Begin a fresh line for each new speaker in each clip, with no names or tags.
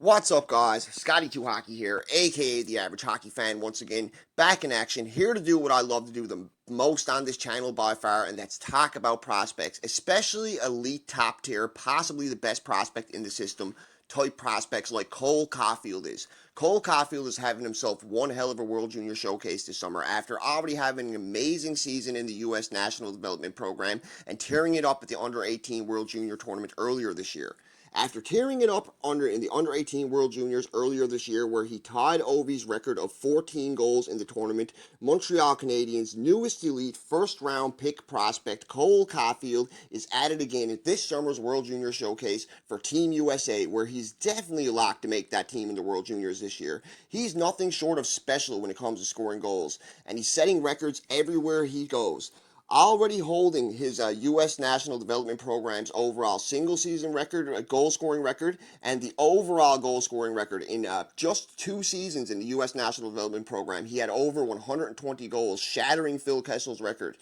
What's up, guys? Scotty2 Hockey here, aka the Average Hockey Fan, once again, back in action, here to do what I love to do the most on this channel by far, and that's talk about prospects, especially elite top tier, possibly the best prospect in the system, type prospects like Cole Caufield is. Cole Caufield is having himself one hell of a World Junior Showcase this summer after already having an amazing season in the U.S. National Development Program and tearing it up at the Under 18 World Junior Tournament earlier this year. After tearing it up in the Under 18 World Juniors earlier this year, where he tied Ovi's record of 14 goals in the tournament, Montreal Canadiens' newest elite first-round pick prospect, Cole Caufield, is at it again at this summer's World Junior Showcase for Team USA, where he's definitely a lock to make that team in the World Juniors this year. He's nothing short of special when it comes to scoring goals, and he's setting records everywhere he goes, already holding his U.S. National Development Program's overall single-season record, goal-scoring record, and the overall goal-scoring record in just 2 seasons in the U.S. National Development Program. He had over 120 goals, shattering Phil Kessel's record.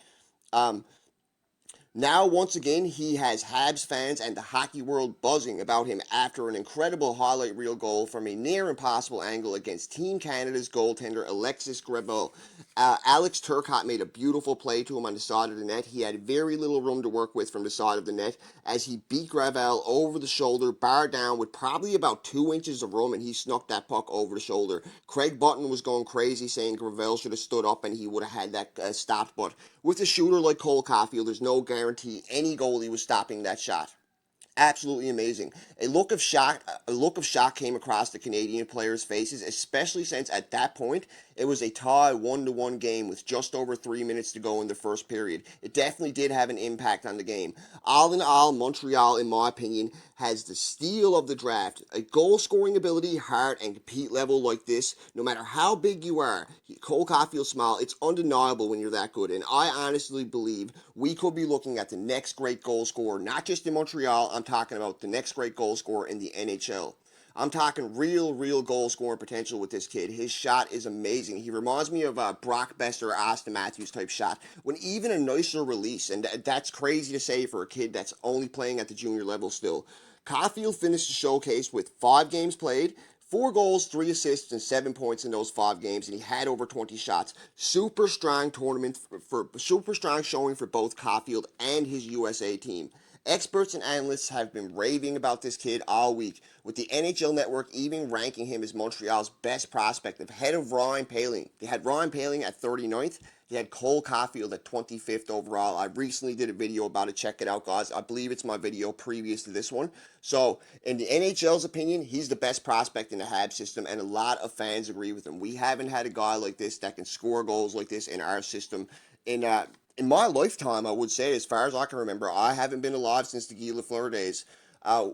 Um, Now, once again, he has Habs fans and the hockey world buzzing about him after an incredible highlight reel goal from a near impossible angle against Team Canada's goaltender Alexis Gravel. Alex Turcotte made a beautiful play to him on the side of the net. He had very little room to work with from the side of the net as he beat Gravel over the shoulder, bar down with probably about 2 inches of room, and he snuck that puck over the shoulder. Craig Button was going crazy, saying Gravel should have stood up and he would have had that stopped, but with a shooter like Cole Caufield, there's no guarantee any goalie was stopping that shot. Absolutely amazing. A look of shock came across the Canadian players' faces, especially since at that point it was a tie 1-1 game with just over 3 minutes to go in the first period. It definitely did have an impact on the game. All in all, Montreal, in my opinion, has the steal of the draft. A goal scoring ability, heart, and compete level like this, no matter how big you are, Cole Caufield's smile, it's undeniable when you're that good. And I honestly believe we could be looking at the next great goal scorer, not just in Montreal. I'm talking about the next great goal scorer in the NHL. I'm talking real goal scoring potential with this kid. His shot is amazing. He reminds me of a Brock Besser, Austin Matthews type shot, when even a nicer release, and that's crazy to say for a kid that's only playing at the junior level still. Caufield finished the showcase with 5 games played, 4 goals, 3 assists, and 7 points in those 5 games, and he had over 20 shots. Super strong tournament for super strong showing for both Caufield and his USA team. Experts and analysts have been raving about this kid all week, with the NHL Network even ranking him as Montreal's best prospect, ahead of Ryan Poehling. They had Ryan Poehling at 39th. They had Cole Caufield at 25th overall. I recently did a video about it. Check it out, guys. I believe it's my video previous to this one. So, in the NHL's opinion, he's the best prospect in the Habs system, and a lot of fans agree with him. We haven't had a guy like this that can score goals like this in our system in my lifetime, I would say, as far as I can remember. I haven't been alive since the Guy Lafleur days.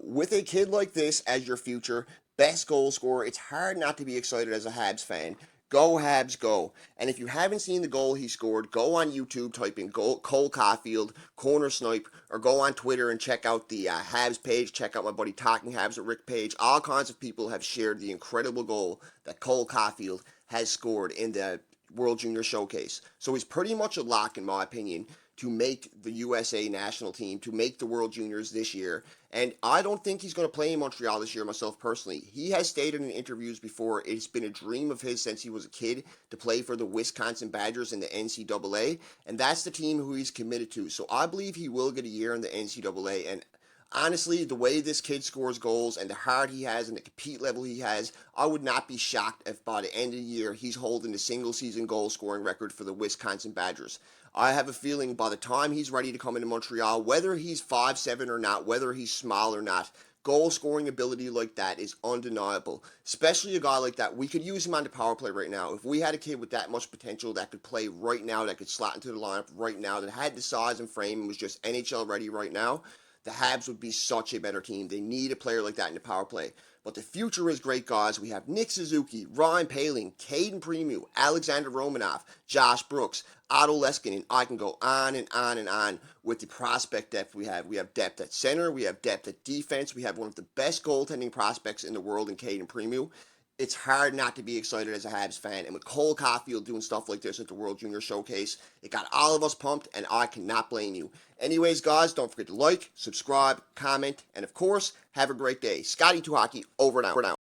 With a kid like this as your future best goal scorer, it's hard not to be excited as a Habs fan. Go Habs, go. And if you haven't seen the goal he scored, go on YouTube, type in Cole Caufield, corner snipe, or go on Twitter and check out the Habs page. Check out my buddy Talking Habs at Rick page. All kinds of people have shared the incredible goal that Cole Caufield has scored in the World Junior Showcase. So he's pretty much a lock, in my opinion, to make the USA national team, to make the World Juniors this year. And I don't think he's going to play in Montreal this year myself personally. He has stated in interviews before it's been a dream of his since he was a kid to play for the Wisconsin Badgers in the NCAA, and that's the team who he's committed to. So I believe he will get a year in the NCAA, and honestly, the way this kid scores goals and the heart he has and the compete level he has, I would not be shocked if by the end of the year he's holding the single season goal scoring record for the Wisconsin Badgers. I have a feeling by the time he's ready to come into Montreal, whether he's 5'7" or not, whether he's small or not, goal scoring ability like that is undeniable. Especially a guy like that. We could use him on the power play right now. If we had a kid with that much potential that could play right now, that could slot into the lineup right now, that had the size and frame and was just NHL ready right now, the Habs would be such a better team. They need a player like that in the power play. But the future is great, guys. We have Nick Suzuki, Ryan Poehling, Caden Premu, Alexander Romanov, Josh Brooks, Otto Leskinen. I can go on and on and on with the prospect depth we have. We have depth at center. We have depth at defense. We have one of the best goaltending prospects in the world in Caden Premu. It's hard not to be excited as a Habs fan. And with Cole Caufield doing stuff like this at the World Junior Showcase, it got all of us pumped, and I cannot blame you. Anyways, guys, don't forget to like, subscribe, comment, and of course, have a great day. Scotty2Hockey, over and out.